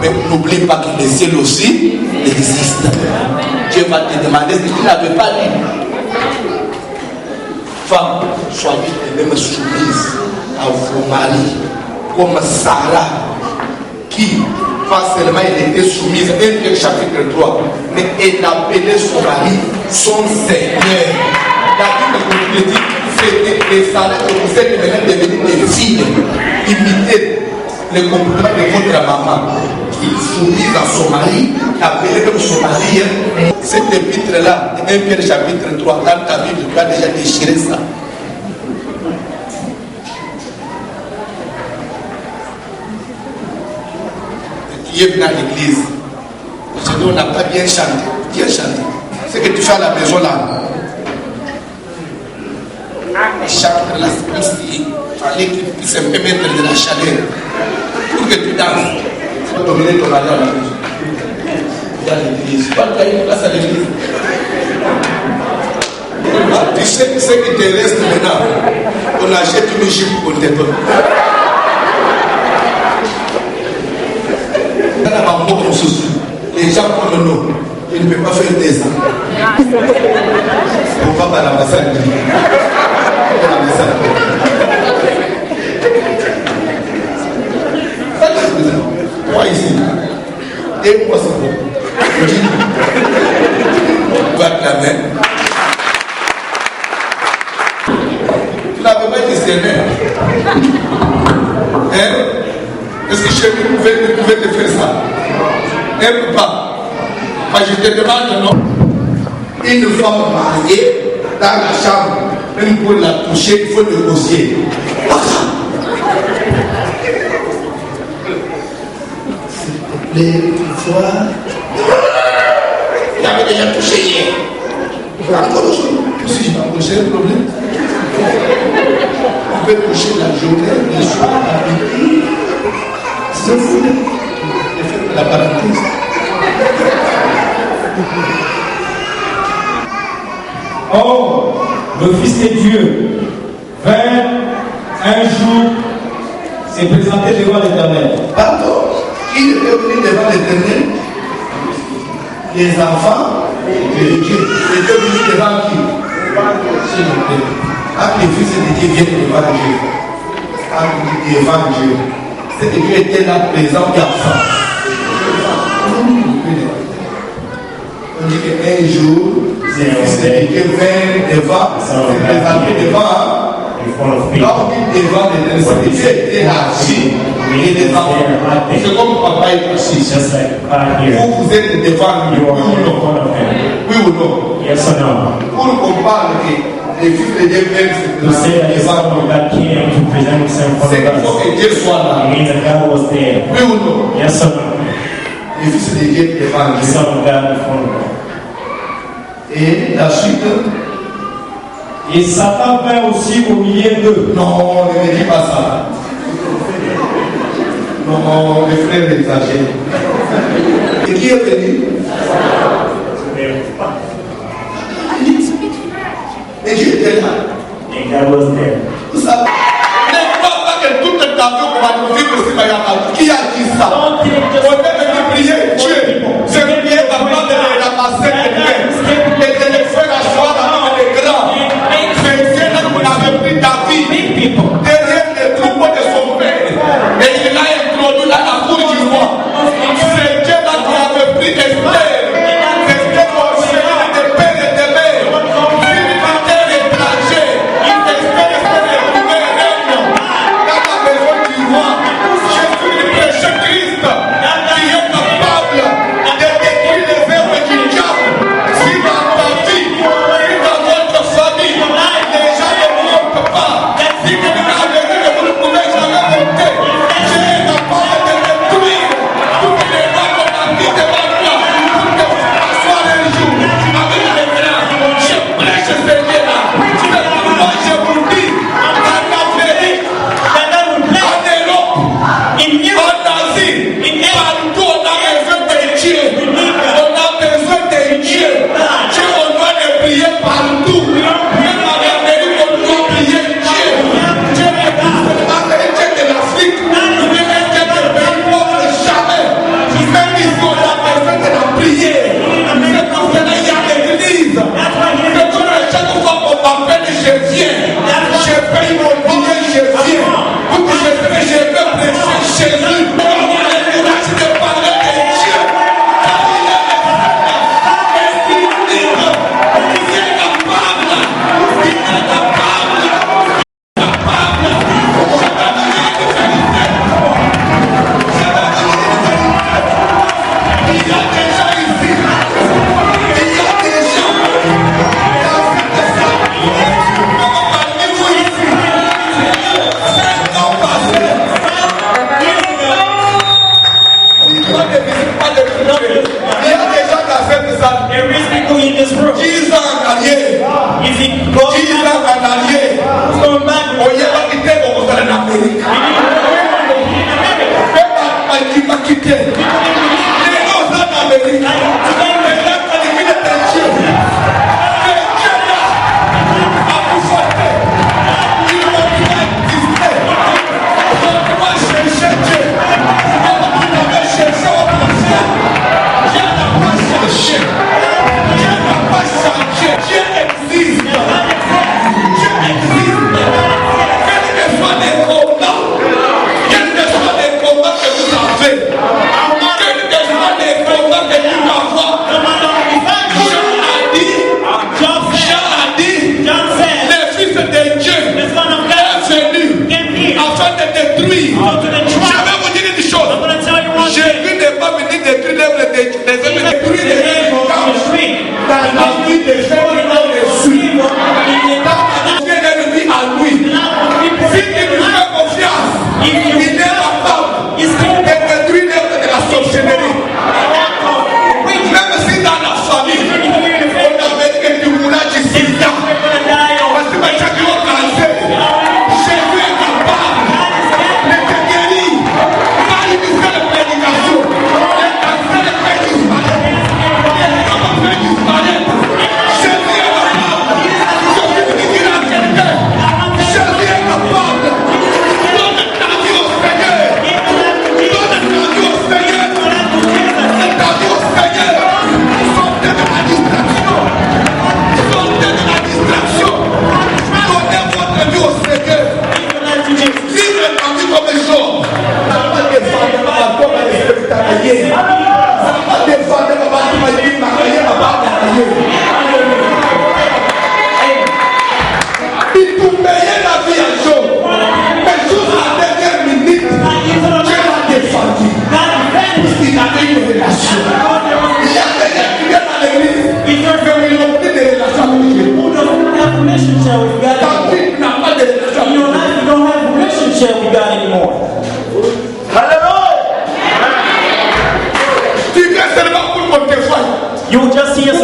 Mais n'oublie pas que le ciel aussi existe. Dieu va te demander ce que tu n'avais pas lu. Femme, soyez les mêmes soumises à vos maris, comme Sarah, qui, pas seulement elle était soumise, 1 Pierre chapitre 3, mais elle appelait son mari son Seigneur. La Bible dit, c'est Sarah que vous êtes maintenant devenus des filles, imitez le comportement de votre maman, qui est soumise à son mari, appelée comme son mari. Cet épître-là, 1 Pierre chapitre 3, dans ta Bible, tu as déjà déchiré ça. Tu es venu à l'église, sinon on n'a pas bien chanté. Bien chanté. Ce que tu fais à la maison là, les chants là, c'est comme s'il fallait que tu puisses un peu mettre de la chaleur pour que tu danses. Tu vas dominer ton mari à la maison. Tu es à l'église. Toi, tu as une place à l'église. Tu sais ce qui te reste maintenant. On achète une jupe pour te donner. Les gens comme nous, ils ne peuvent pas faire des ans. On va pas à l'ambassade. Moi ici, et moi c'est bon. Batte la main. Tu n'avais pas discerné. Hein? Est-ce que chez vous, vous pouvez te faire ça? N'aime pas. Moi, je te demande non. Une femme mariée dans la chambre, même pour la toucher, il faut négocier. S'il te plaît, une fois. Il avait déjà touché hier. Encore aujourd'hui. Si je m'approche, c'est un problème. On peut toucher la journée, le soir, la midi. C'est fou. Et faire la parenthèse. Or, le Fils de Dieu vint un jour se présenter devant l'Éternel. Pardon, il est venu devant l'Éternel. Les enfants de Dieu étaient venus devant qui? S'il vous plaît. Quand les fils de Dieu viennent devant Dieu, devant Dieu, c'est que Dieu était là présent et absent. On dit qu'un jour, c'est Dieu vint devant, c'est présenté devant. Là, on dit devant l'Éternel, c'est que Dieu était assis et des enfants. C'est comme papa est ici. Just like God here. Vous êtes devant lui, You oui are ou in non? front of him. Oui ou non? Yes or no? Pour qu'on parle que les fils de Dieu viennent se To say that the présenter Son devant of nous, God came to present himself for c'est qu'il faut us. que Dieu soit It là. means that God was there. Oui ou non? Yes or no? Les fils de Dieu devant The Dieu. Son of God before him. Et la suite, Et Satan vint aussi au milieu d'eux. non, ne me dis pas ça. Non, les frères exagèrent. Et qui est venu? Et Dieu était là. And God was there. Vous savez, ne crois pas que tout est avion qu'on va nous vivre ici, qui a dit ça? On est venu prier Dieu. Je veux bien capable de les ramasser les mains et de les faire asseoir avec les grands. C'est Dieu qui avait pris David derrière les troupeaux de son père et il l'a introduit à la cour du roi. C'est Dieu là qui avait pris Esther. Esther orpheline de père et de mère. Fille d'un terre étranger. Esther est retrouvée reine dans la maison du roi. Jésus lui prêchait Christ qui est capable de détruire les œuvres du diable. Si dans ta vie, si dans votre famille, les gens ne vous montrent pas, si vous avez vu que vous ne pouvez jamais monter, Dieu est capable de détruire toutes les lois qu'on a mis devant moi pour que vous assoyez un jour avec les grands. Je prêche ce Dieu-là. C'est pourquoi je vous dis, en Amérique, en Europe, en Asie, partout on a besoin de Dieu. On a besoin de Dieu. Dieu, on doit le prier partout. Même en Amérique, on doit prier Dieu. Dieu n'est pas seulement le Dieu de l'Afrique. Il est un Dieu de pays pauvres jamais. Même ici, on a besoin de la prière. C'est pour cela qu'il y a l'église. C'est pour chaque fois qu'on m'appelle, je viens. Je paye mon billet, je viens. Pour que je veux prêcher Jésus. On a le courage de parler de Dieu. Car il est libre. Il est capable. Il est capable. Il y a des gens ici. Il y a des gens. Parmi vous ici. 5 ans passés. Moi, je ne visite pas de culture. Il y a des gens dans cette salle. 10 ans en arrière. 10 ans en arrière. On y a quitté au Costa de l'Amérique. Il m'a quitté. Les gens en Amérique. Les gens qui étaient Dieu. C'est Dieu là. A vous sauter. Ils vont pas exister. On doit chercher Dieu. On avait cherché au passé. Dieu n'a pas cherché. Dieu n'a pas changé. Dieu existe. Dieu existe. Quel que soit les combats, quel que soit les combats que vous avez, quel que soit les combats que tu vas voir, Jean a dit, le Fils de Dieu est venu afin de détruire. Je vais vous dire une chose. Jésus n'est pas venu détruire l'œuvre de Dieu, détruire les résistances dans la vie des gens qui l'ont reçu. Quand Dieu est venu à lui, si il lui fait confiance, il est capable de détruire l'œuvre de la sorcellerie. Même si dans la famille, on avait dit que tu mourras du sida, parce que maintenant tu es cancer, Jésus est capable de te guérir par une seule prédication. Le cancer fait disparaître. Les hommes fait disparaître. Jésus est capable. Je suis dit à quelqu'un, Jésus est capable. Donne ta vie au Seigneur. Donne ta vie au Seigneur. Donne ta vie au Seigneur. Sortez de la distraction. Sortez de la distraction. Donnez votre vie au Seigneur. Vivre ta vie comme un jour. Ça va pas défendre ma bateau, ma respectabilité. Ça va pas défendre ma bateau, ma vie, ma carrière, ma bateau. Il vous payait la vie à jour. Mais juste à la dernière minute, you God anymore. You will just see us.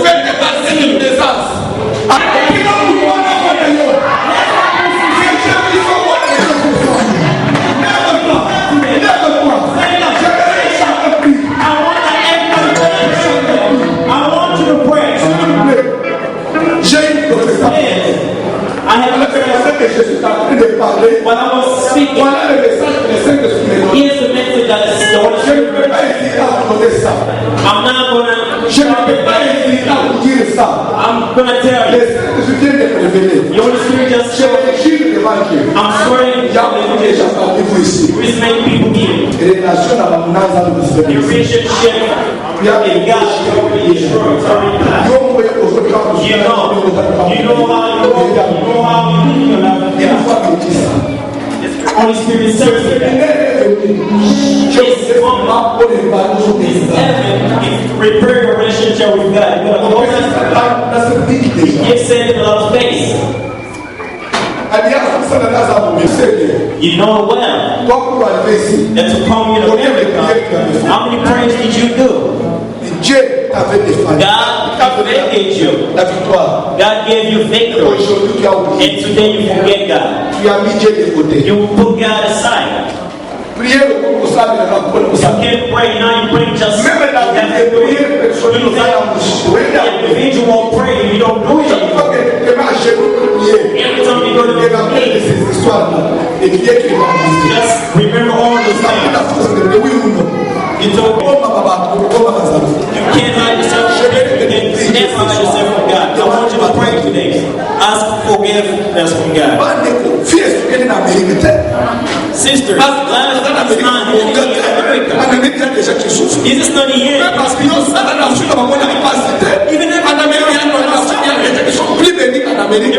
When I was speaking, here's the message that is the Holy Spirit. I'm not gonna I'm gonna tell you. The Holy Spirit just showed me. I'm swearing with many people here. The relationship in God is destroyed. You know how you live your life. The Holy Spirit serves you. It's heaven. It's repair your relationship with God. Give Satan a lot of space. You know well that to come in America, how many prayers did you do? God vindicated you. God gave you victory. And today you forget God. You put God aside. You can't pray now, you pray just individual pray, you don't do it. Every time you go to the meeting, just remember all those things. You can't hide yourself. You can't hide yourself from God. I want you to pray today. Ask forgiveness from God. Sisters, God is not in America. He's not here. Even if there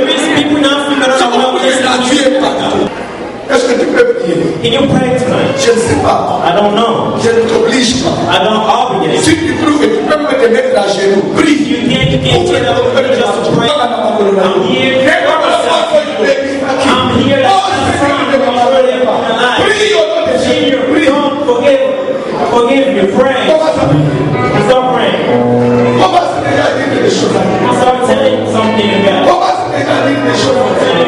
is people in Africa that are well. Can you pray tonight? I don't know. I don't obligate. You can't get up just to pray. I'm here. I'm here. Forgive me. Pray. Stop praying. Start telling something to God. Telling something to God.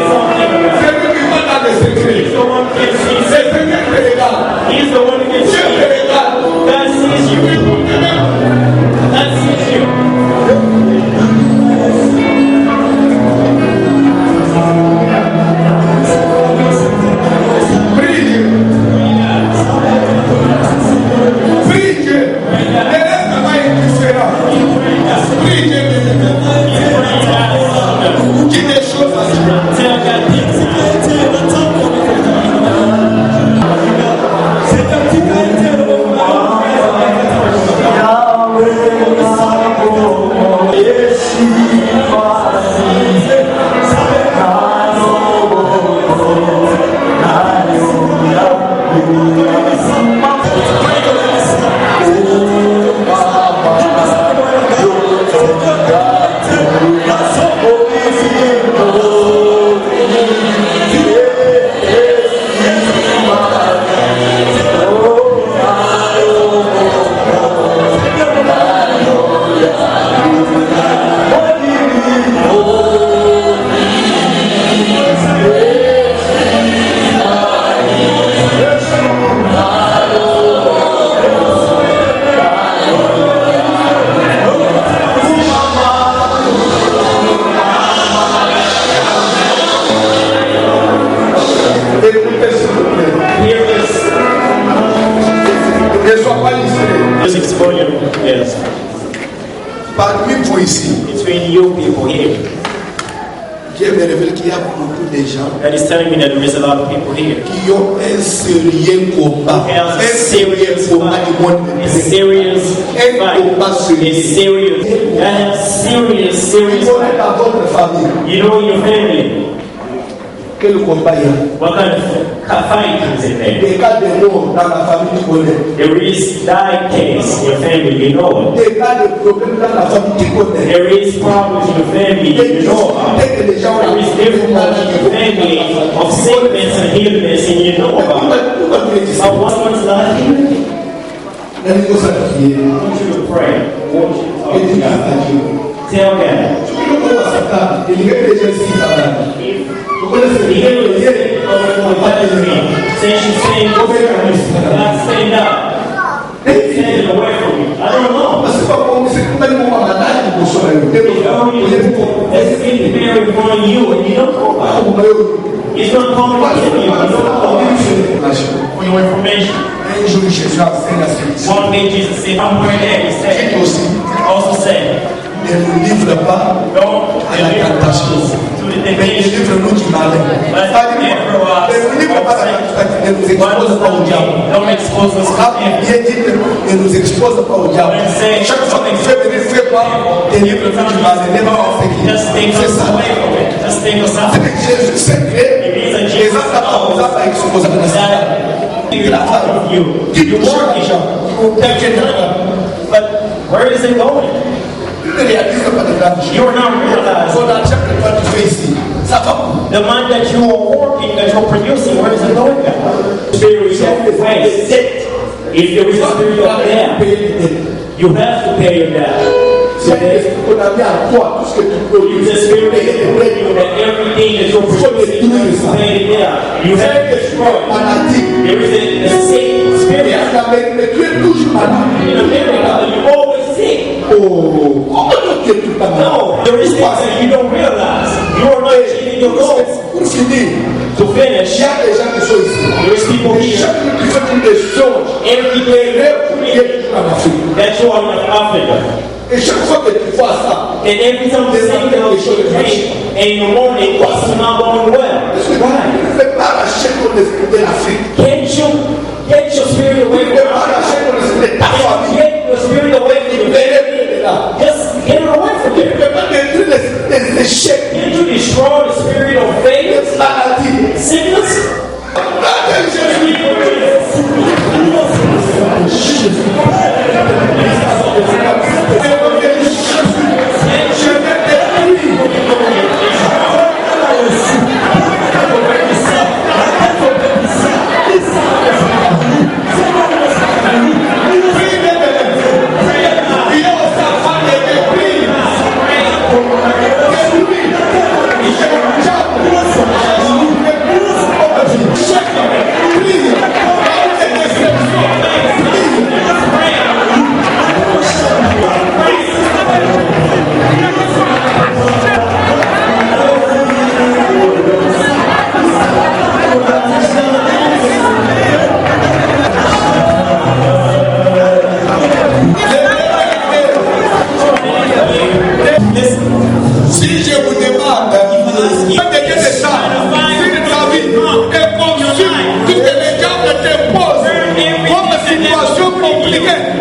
He's the one who can see. He's the one who can see. God sees you. God sees you. Between you people here. That is telling me that there is a lot of people here who have a serious fight, serious fight. You know, in your family, Quel combat il y a? What kind of fight is in there? Des cas de mort dans la famille, tu connais. There is die case in your family, you know it. Des cas de problèmes dans la famille, tu connais. There is problems in your family, you know about it. There is difficulties in your family of sickness and illness, and you know about it. But one's not healing. I want you to pray. I want you to talk to God. Tell God. Since you saying, God, stand up. Stand away from me. I don't know. It's getting very in front of you and you don't know about it. It's not coming to you. You don't know about it. For your information. One day Jesus said, I'm where that. He said, also said, ne nous livre pas à la tentation. Mais délivre-nous du malin. Ne nous livre pas à la tentation. Ne nous expose pas au diable. Bien dit, ne nous expose pas au diable. Chaque fois que tu fais venir, fais pas, délivre-nous du malin. Ne pas en c'est ça. C'est que Jésus s'est créé. Les gens n'ont pas exposé à la Satan. You're working, but where is it going? You are not realizing the mind that you are working, that you're producing, where is it going? Spirit of waste. If there is a spirit of death, you have to pay your debt. So you just spirit that everything that you're producing is paid down. You have to destroy. There is a sick spirit. In America, you always sick. No, there is things that you don't realize. You are not achieving your goals. To finish, there is people here every day that you are in Africa. Et chaque fois que tu vois ça, and every time you see those things, and in the morning, what's not going well? ne fais pas arracher ton esprit de l'Afrique. Can't you get your spirit away from Africa? Get your spirit away from your just get it away from there. Can't you destroy the spirit of faith? Sickness? Situation compliquée.